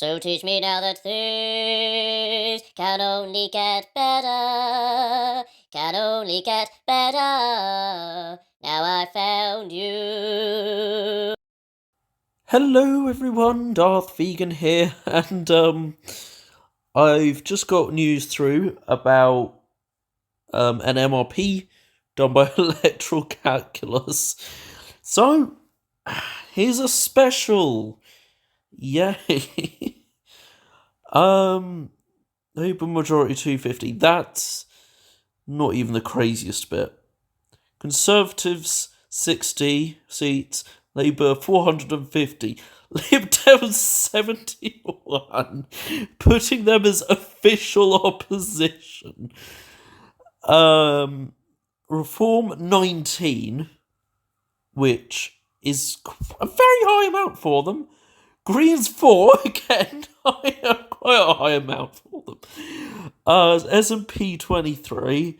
So teach me now that things can only get better, can only get better. Now I found you. Hello everyone, Darth Vegan here, and I've just got news through about an MRP done by electoral calculus. So here's a special. Yay. Open majority 250. That's not even the craziest bit. Conservatives 60 seats, Labour 450, Lib Dems 71, putting them as official opposition. Reform 19, which is a very high amount for them. Greens 4, again, quite a high amount for them. SNP 23.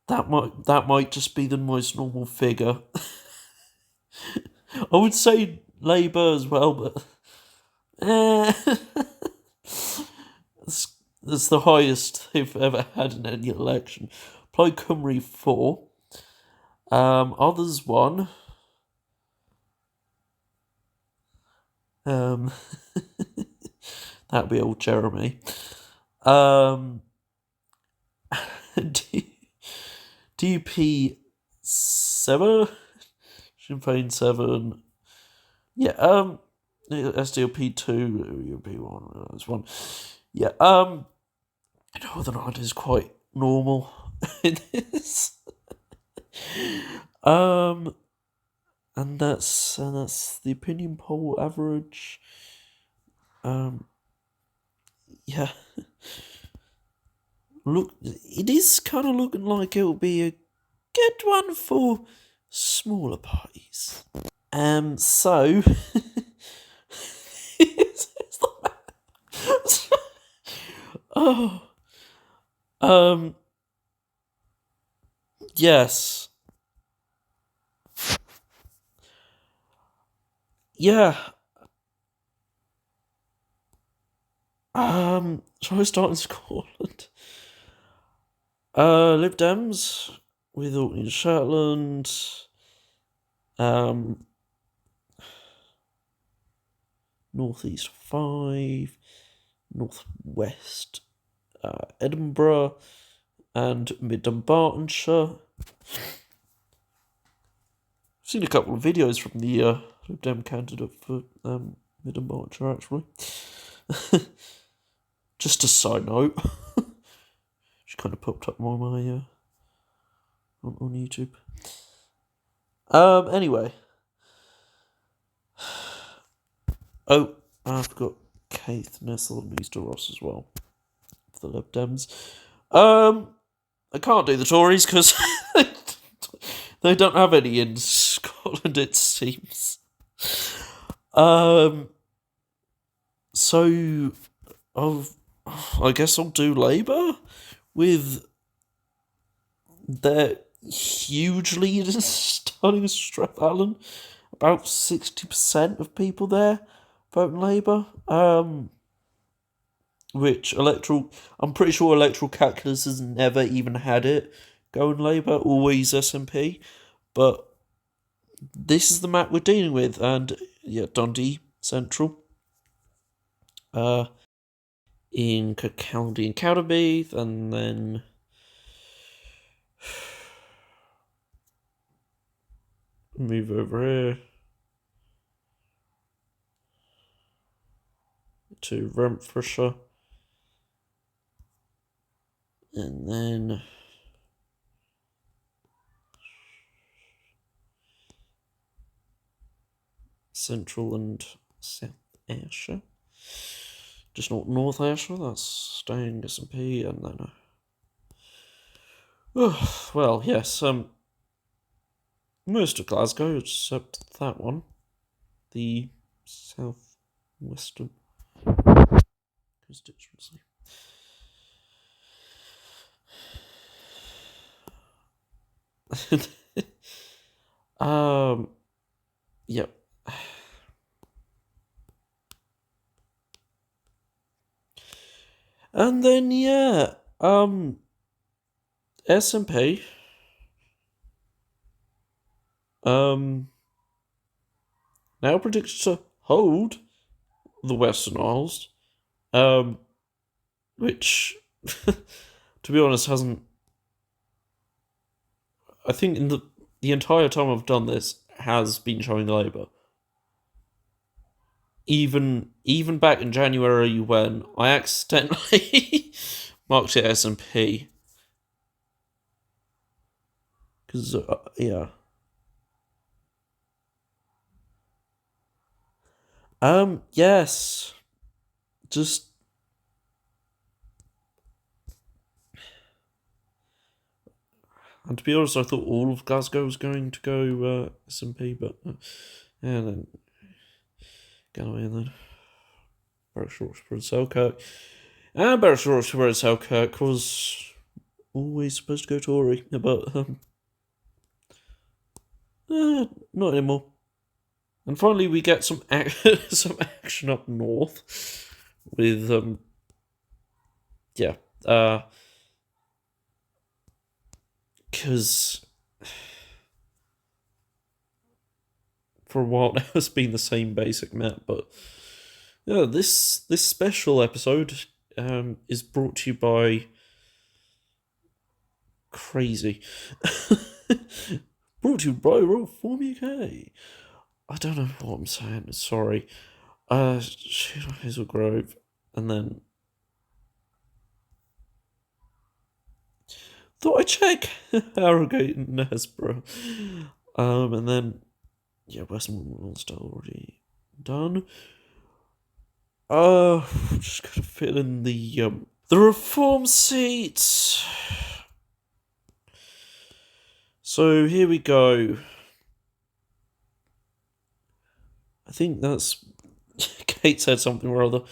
That might just be the most normal figure. I would say Labour as well, but it's the highest they've ever had in any election. Plaid Cymru 4. Others 1. That'd be old Jeremy. DP 7. Sinn Féin 7. Yeah, SDLP 2, UP 1, that's 1. Yeah, Northern Ireland is quite normal in this. And that's the opinion poll average. Yeah. Look, it is kind of looking like it'll be a good one for smaller parties. So oh, yes, yeah. Shall I start in Scotland? Lib Dems with Orkney and Shetland. Northeast 5, Northwest Edinburgh, and Mid Dumbartonshire. I've seen a couple of videos from the Lib Dem candidate for Mid Dumbartonshire, actually. Just a side note. She kind of popped up on my on YouTube. Anyway. Oh, I forgot Keith Nessel and Easter Ross as well. For the Lib Dems. I can't do the Tories because they don't have any in Scotland, it seems. So I guess I'll do Labour with their huge lead starting as Strathallan. About 60% of people there voting Labour. Which I'm pretty sure electoral calculus has never even had it going Labour, always SNP. But this is the map we're dealing with, and yeah, Dundee Central. In County and Cowderbeath, and then move over here to Renfrewshire, and then Central and South Ayrshire. Just not North Ayrshire, that's staying SNP, and then well, yes, most of Glasgow except that one, the southwestern constituency. Yep. And then yeah, S&P now predicted to hold the Western Isles, which to be honest hasn't. I think in the entire time I've done this has been showing Labour. Even back in January when I accidentally marked it S&P because yeah. Yes, just and to be honest, I thought all of Glasgow was going to go S&P, but yeah, then Galloway and then Berwick-Shortshire and Selkirk. And Berwick-Shortshire and Selkirk was always supposed to go Tory, but not anymore. And finally, we get some some action up north with yeah, because for a while now it's been the same basic map, but yeah, this special episode is brought to you by Crazy. Brought to you by Raw Form UK. I don't know what I'm saying. Sorry. Hazel Grove, and then thought I'd check Harrogate and Nesborough. And then yeah, Westmoreland's already done. Just gotta fill in the reform seats. So here we go. I think that's Kate said something or other.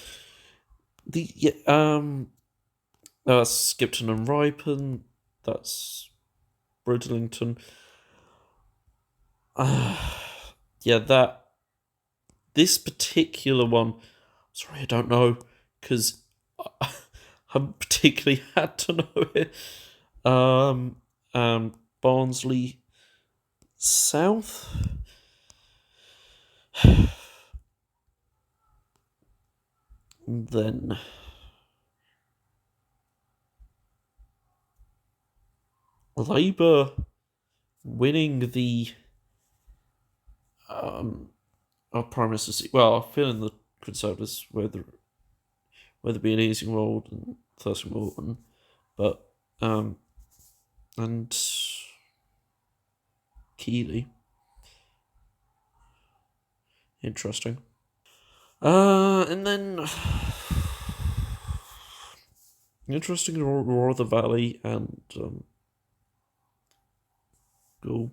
That's Skipton and Ripon. That's Bridlington. Yeah, this particular one. Sorry, I don't know because I particularly had to know it. Barnsley South. And then Labour winning the Prime Minister seat. Well, I feel in the Conservatives whether being Easingwold and Thurston Morton, but and Keeley. Interesting. And then interesting Roar of the Valley and Gould.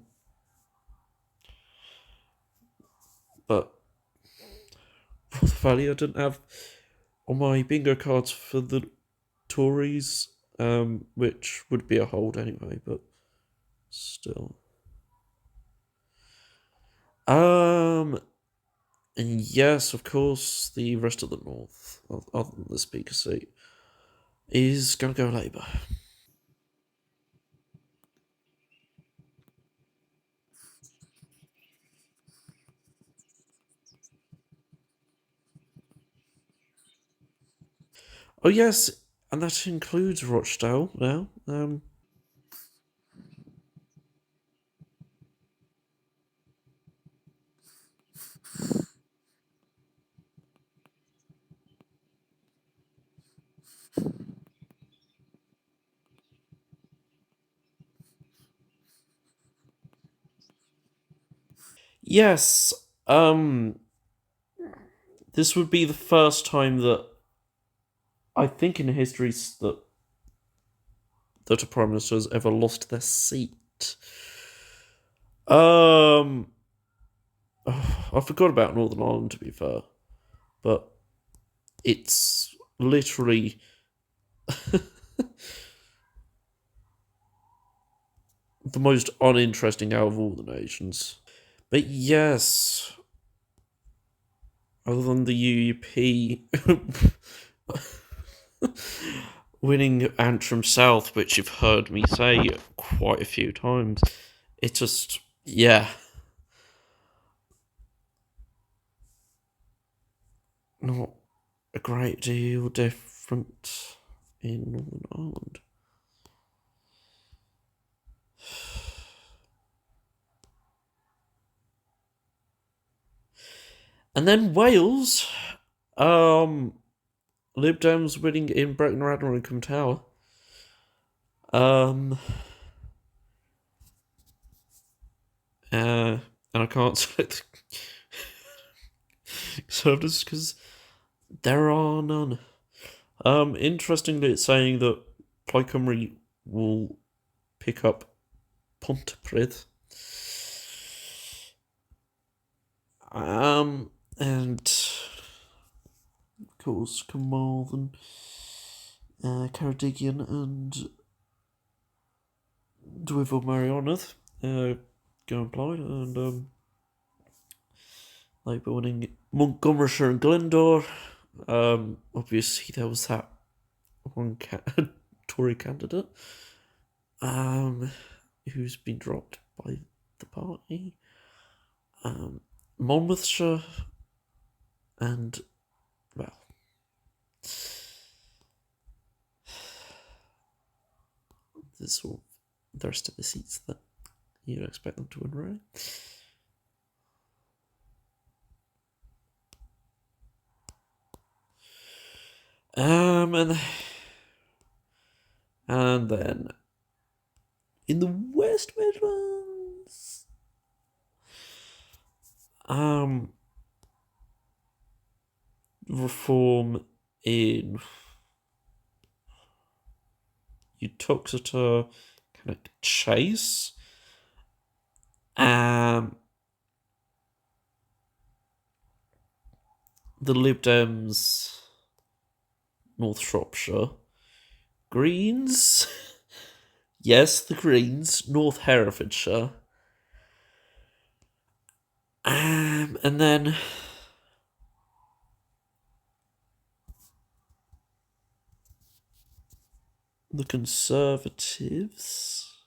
But Roar of the Valley I didn't have on my bingo cards for the Tories, which would be a hold anyway, but still. And yes, of course, the rest of the North, other than the Speaker seat, is going to go Labour. Oh yes, and that includes Rochdale now. Yes, this would be the first time that I think in history that a prime minister has ever lost their seat. I forgot about Northern Ireland, to be fair, but it's literally the most uninteresting out of all the nations. But yes, other than the UUP, winning Antrim South, which you've heard me say quite a few times. It just, yeah. Not a great deal different in Northern Ireland. And then Wales, Lib Dems winning in Brecon Radnor and Cwm Tower. And I can't select conservatives because there are none. Interestingly, it's saying that Plaid Cymru will pick up Pontypridd. And of course, Carmarthen, Ceredigion, and Dwyfil Marionydd go and Plaid, and Labour winning Montgomeryshire and Glyndŵr. Obviously, there was that one Tory candidate who's been dropped by the party. Monmouthshire, and, well, there's sort of the rest of the seats that you expect them to win, right? And then in the West Midlands, reform in Uttoxeter, Cannock Chase, the Lib Dems, North Shropshire, Greens, yes, the Greens, North Herefordshire, and then the Conservatives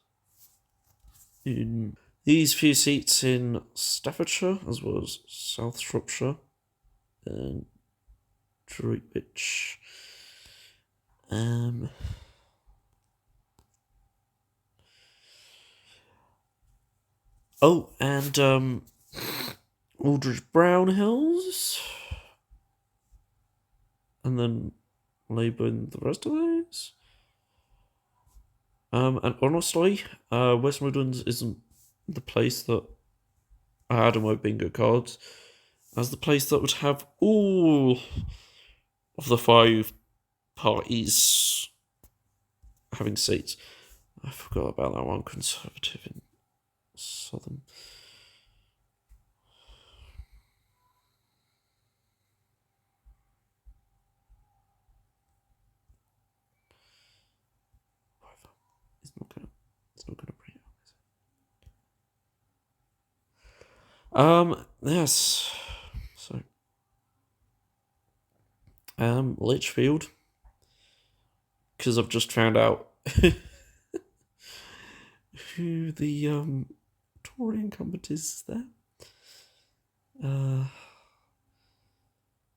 in these few seats in Staffordshire, as well as South Shropshire and Droitwich. And Aldridge Brownhills, and then Labour in the rest of those. And honestly, West Midlands isn't the place that I had on my bingo cards as the place that would have all of the 5 parties having seats. I forgot about that one, Conservative in Southern. It's not gonna bring it up, is it? Yes. So Lichfield, because I've just found out who the Tory incumbent is there.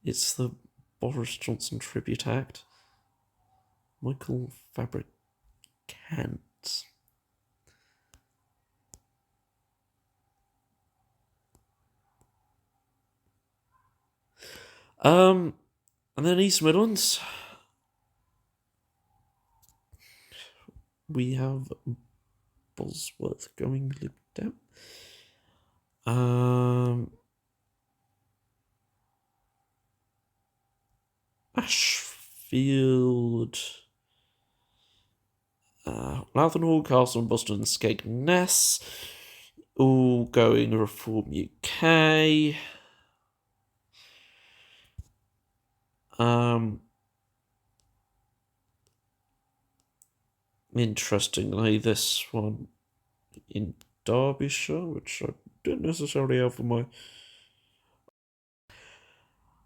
It's the Boris Johnson Tribute Act. Michael Fabricant. And then East Midlands, we have Bosworth going Lib Dem. Ashfield, Lathenhall, Castle and Boston and Skegness, all going Reform UK. Interestingly, this one in Derbyshire, which I didn't necessarily have for my...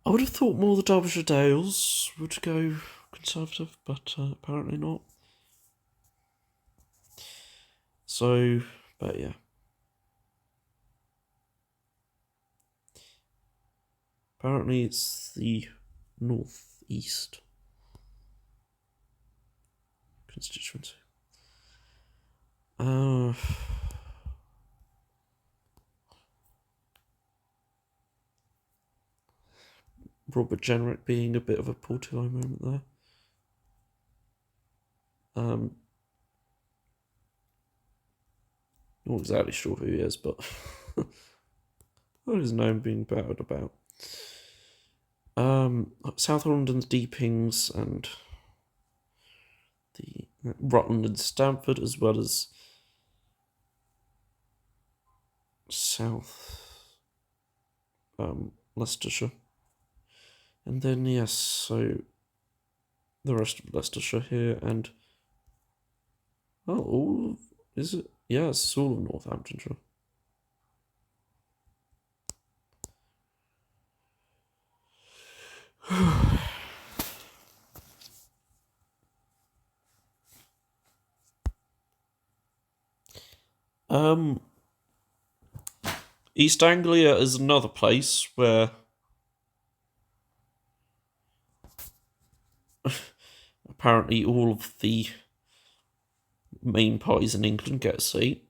I would have thought more the Derbyshire Dales would go Conservative, but apparently not. So, but yeah. Apparently it's the North East constituency. Robert Jenrick being a bit of a Portillo moment there. Not exactly sure who he is, but what is known being battered about. South London's Deepings and the Rutland and Stamford, as well as South Leicestershire. And then, yes, so the rest of Leicestershire here, and is it? Yeah, it's all of Northamptonshire. East Anglia is another place where apparently all of the main parties in England get a seat.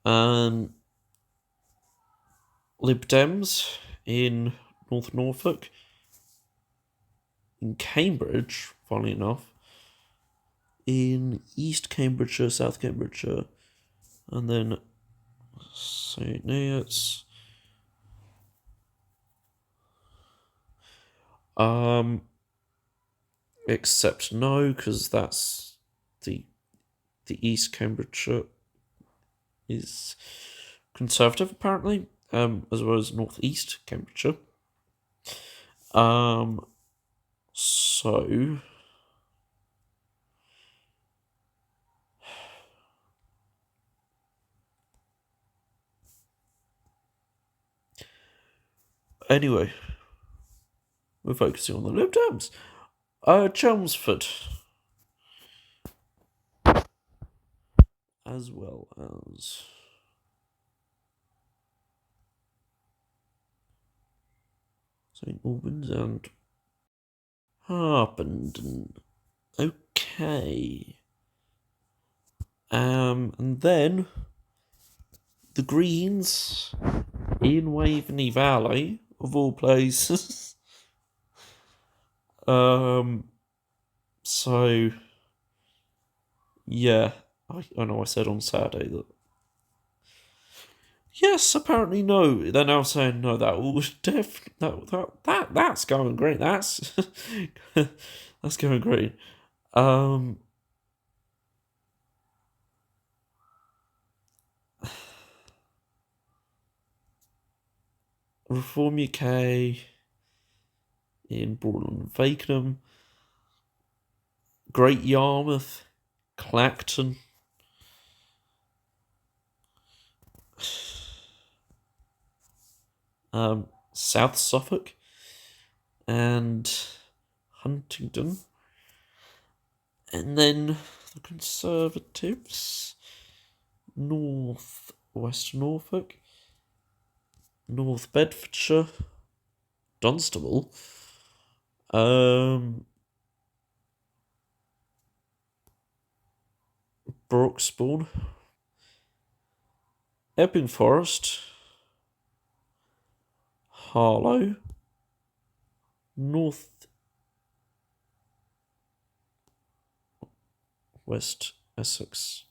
Lib Dems in North Norfolk, in Cambridge, funnily enough, in East Cambridgeshire, South Cambridgeshire, and then St. Neots. Except no, because that's the East Cambridgeshire is Conservative apparently, as well as North East Cambridgeshire. So anyway, we're focusing on the Lib Dems. Chelmsford, as well as St. Albans and Harpenden. Okay. And then the Greens in Waveney Valley, of all places. So yeah, I know I said on Saturday that yes, apparently no. They're now saying no. That was that's going great. That's that's going great. Reform UK in Broadland and Fakenham, Great Yarmouth, Clacton. South Suffolk and Huntingdon, and then the Conservatives, North West Norfolk, North Bedfordshire, Dunstable, Broxbourne, Epping Forest, Harlow, North West Essex,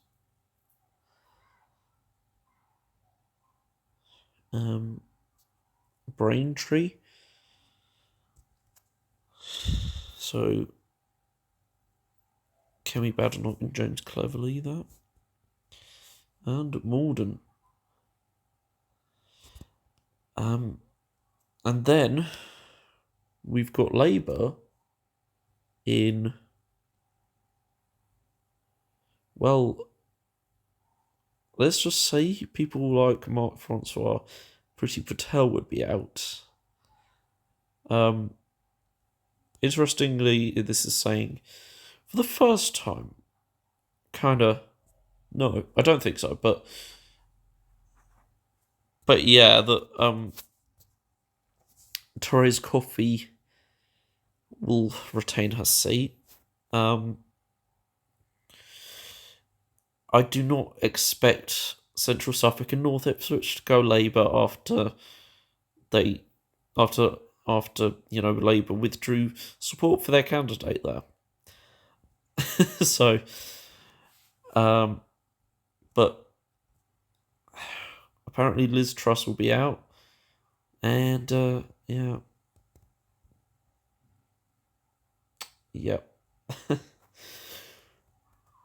Braintree. So Kemi Badenoch and James Cleverley there. And Malden. And then we've got Labour in, well, let's just say people like Mark Francois, Priti Patel would be out. interestingly, this is saying for the first time, kind of. No, I don't think so, but yeah, that Therese Coffey will retain her seat. I do not expect Central Suffolk and North Ipswich to go Labour after Labour withdrew support for their candidate there. So, but apparently Liz Truss will be out, and yeah.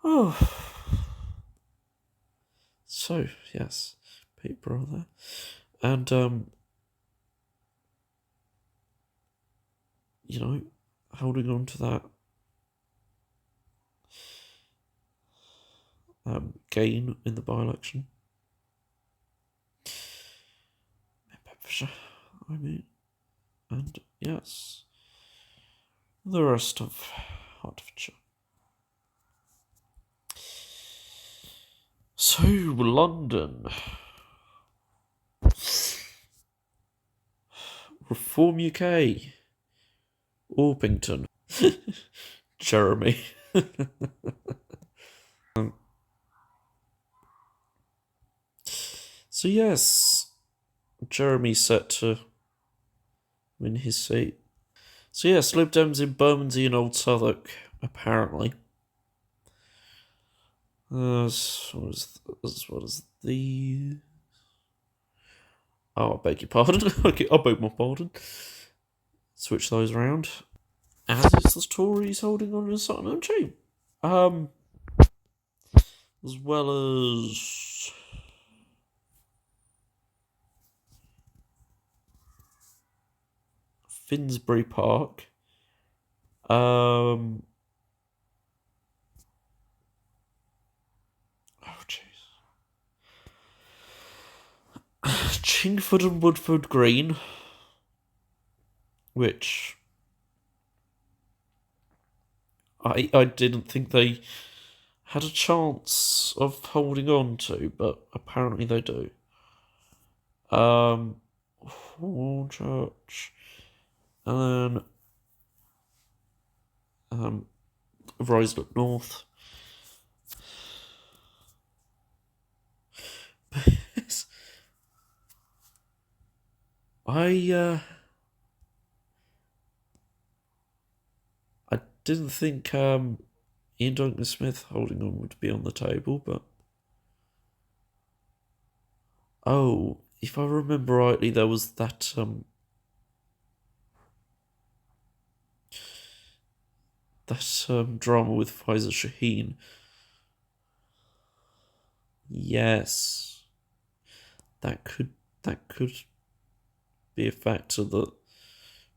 Oh, so yes, Peterborough there, and holding on to that gain in the by-election. I mean, and yes, the rest of Hertfordshire. So, London. Reform UK. Orpington. Jeremy. So, yes, Jeremy's set to win his seat. So, yes, Lib Dems in Bermondsey and Old Southwark, apparently. As well as the. Oh, I beg your pardon. Okay, I beg my pardon. Switch those around. As is the Tories holding on to Sutton and Cheam. As well as Finsbury Park. Oh, jeez. Chingford and Woodford Green, which I didn't think they had a chance of holding on to, but apparently they do. Church, and then Ruislip North. I didn't think Ian Duncan Smith holding on would be on the table, but if I remember rightly, there was that drama with Faiza Shaheen. Yes, that could be a factor that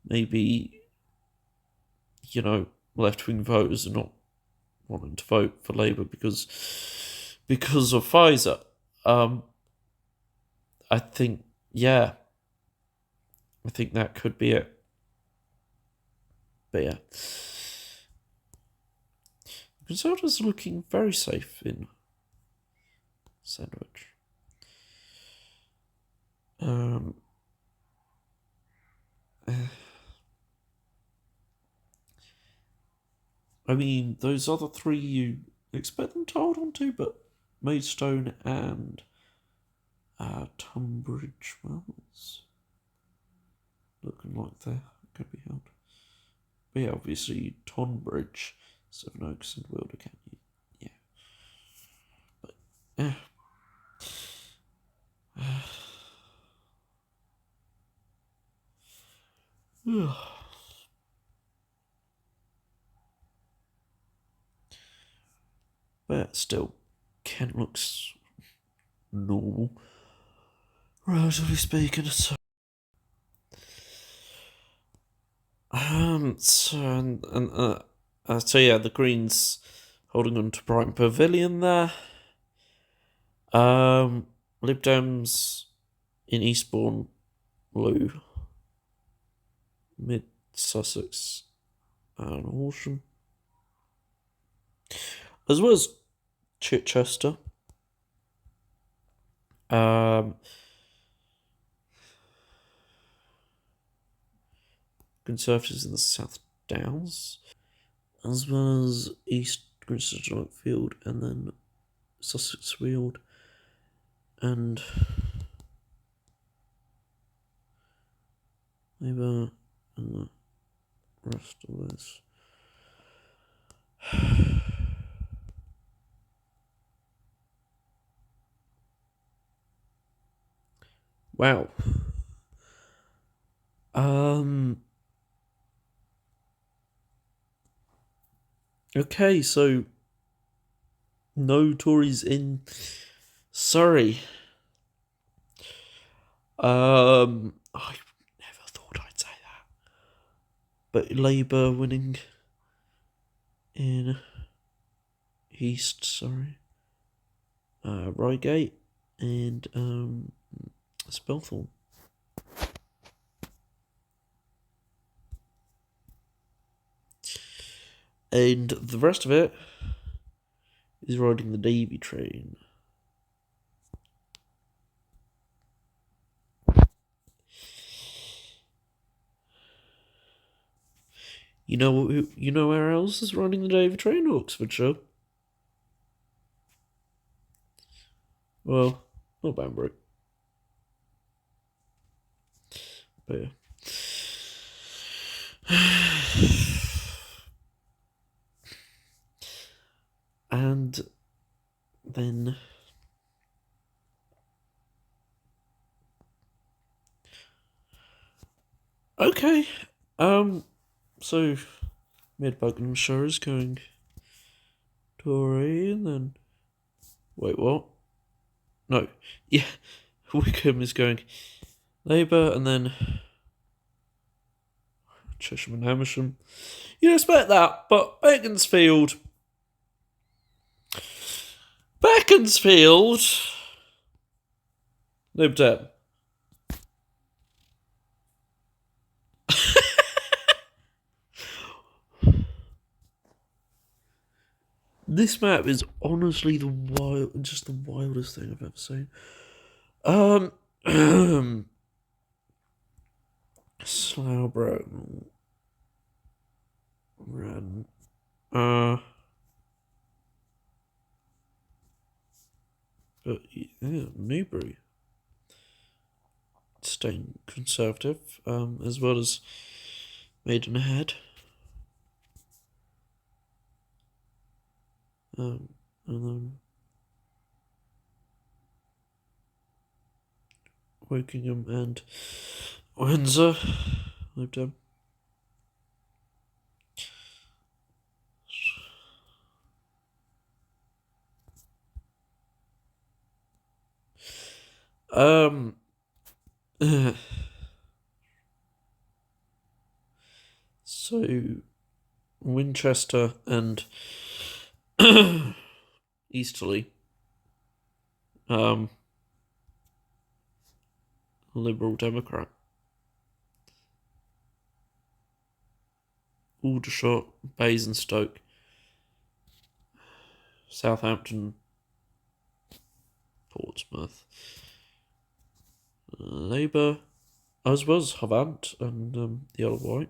maybe left-wing voters are not wanting to vote for Labour because of Pfizer. I think that could be it. But yeah, Conservatives are looking very safe in Sandwich. I mean, those other three you expect them to hold on to, but Maidstone and Tunbridge Wells looking like they're going to be held. But yeah, obviously Tonbridge, Sevenoaks and Wildercote. Yeah. But yeah. But still, Kent looks normal, relatively speaking. So, so yeah, the Greens holding on to Brighton Pavilion there. Lib Dems in Eastbourne, Blue, Mid Sussex, and Horsham, as well as Chichester. Conservatives in the South Downs, as well as East Grinstead Field, and then Sussex Weald, and Labour, and the rest of this. Wow. Okay, so no Tories in Surrey. I never thought I'd say that. But Labour winning in East Surrey, Reigate, and Spelthorne. And the rest of it is riding the Davy train. You know where else is riding the Davy train? Oxfordshire. Well, not Banbury. But yeah. And then okay. So Mid Buckinghamshire is going Tory, and then wait, what? No, yeah, Wickham is going Labour, and then Chesham and Hamersham. You'd expect that, but Beaconsfield, Lib Dem. This map is honestly the wildest thing I've ever seen. Slowborough, Ran, but yeah, Newbury, staying Conservative, as well as Maidenhead. And then Wokingham and Windsor, Lib Dem. So Winchester and Easterly, Liberal Democrat. Aldershot, Basingstoke, Southampton, Portsmouth, Labour, as well as Havant and the Isle of Wight.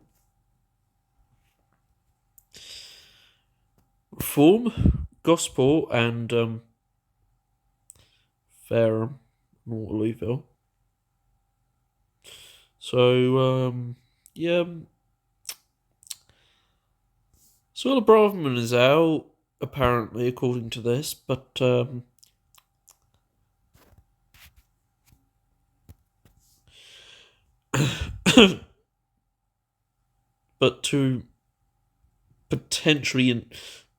Reform, Gosport, and Fareham, Waterlooville. So, yeah. So the Braverman is out, apparently, according to this, but but to potentially and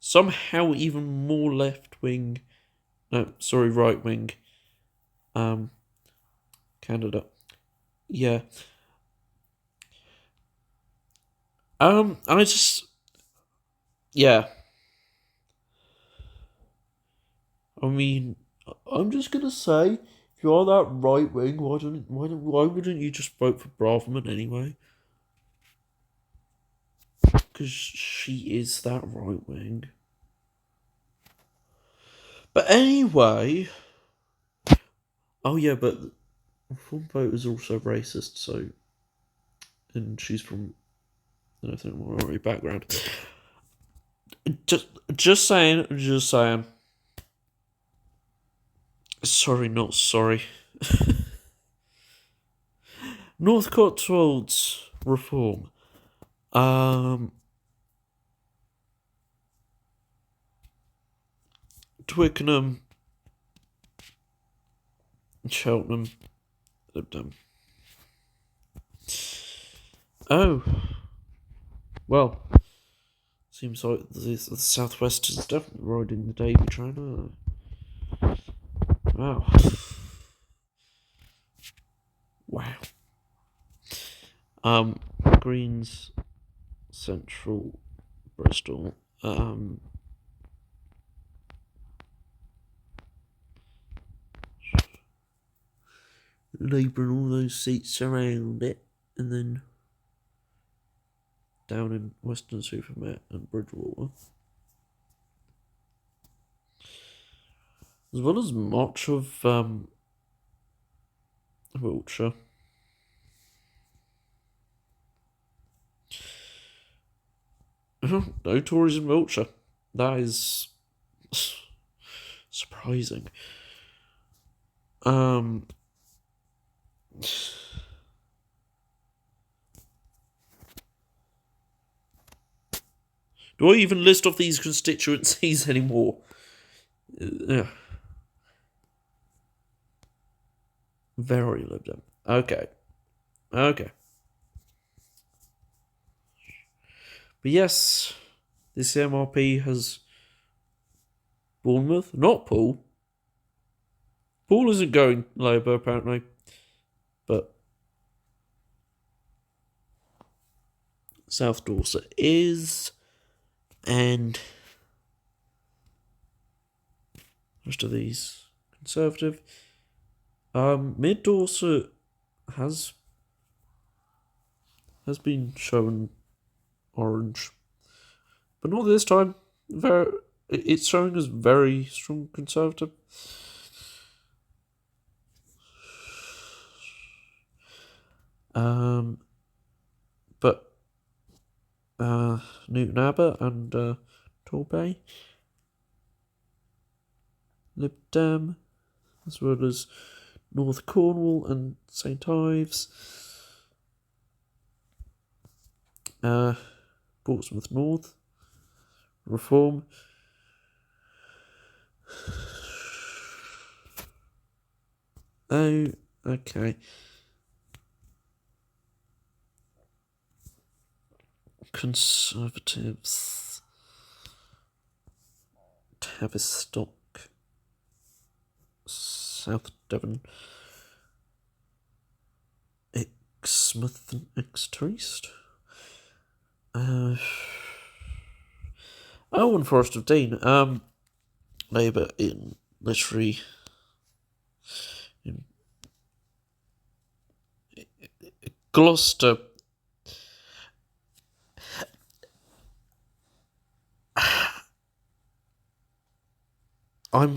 somehow even more right-wing candidate. Yeah. Yeah. I mean, I'm just gonna say, if you are that right wing, why wouldn't you just vote for Braverman anyway? because she is that right wing. But anyway, oh yeah, but Reform vote is also racist, so, and she's from an ethnic minority background. Just saying. Sorry, not sorry. North Cotswolds reform. Twickenham, Cheltenham, Lib Dem. Oh, well, seems like the Southwest is definitely riding the Davy train. Wow. Greens, Central, Bristol. Labour and all those seats around it, and then down in Weston-super-Mare and Bridgewater, as well as much of Wiltshire. No Tories in Wiltshire. That is surprising. Do I even list off these constituencies anymore? Very Lib Dem. Okay. But yes, this MRP has Bournemouth, not Poole. Poole isn't going Labour, apparently. But South Dorset is, and most of these Conservative. Mid Dorset has been shown orange, but not this time. It's showing as very strong Conservative. But Newton Abbot and Torbay, Lib Dem, as well as North Cornwall and St Ives, Portsmouth North, Reform, oh, okay, Conservatives, Tavistock, South Devon, Exmouth and Extremist. And Forest of Dean. Labour in literary. In Gloucester. I'm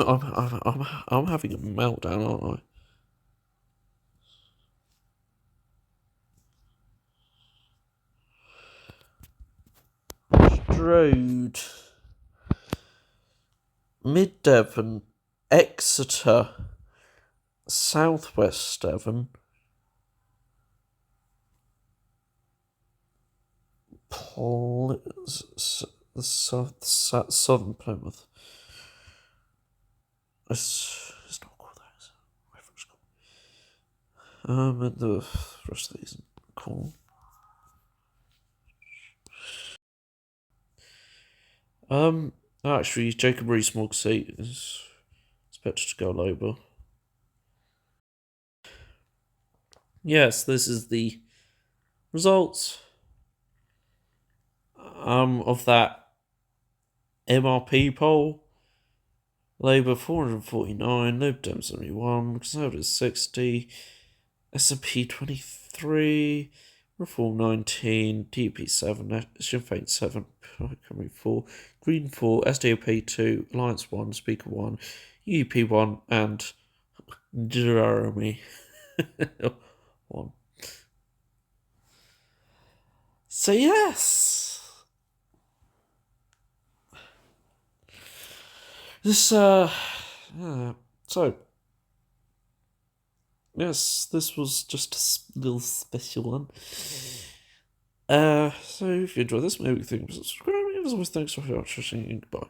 having a meltdown, aren't I? Strode, Mid Devon, Exeter, Southwest Devon, Southern Plymouth. It's not called that. And the rest of these are cool. Actually, Jacob Rees-Mogg's seat is expected to go Labour. Yes, this is the results of that MRP poll. Labour 449, Lib Dem 71, Conservatives 60, SNP 23, Reform 19, DP 7, Sinn Féin 7, Cymru 4, Green 4, SDOP 2, Alliance 1, Speaker 1, UP 1, and Jeremy 1. So yes, this so yes, this was just a little special one. So if you enjoyed this, maybe think of subscribing. As always, thanks for watching. Goodbye.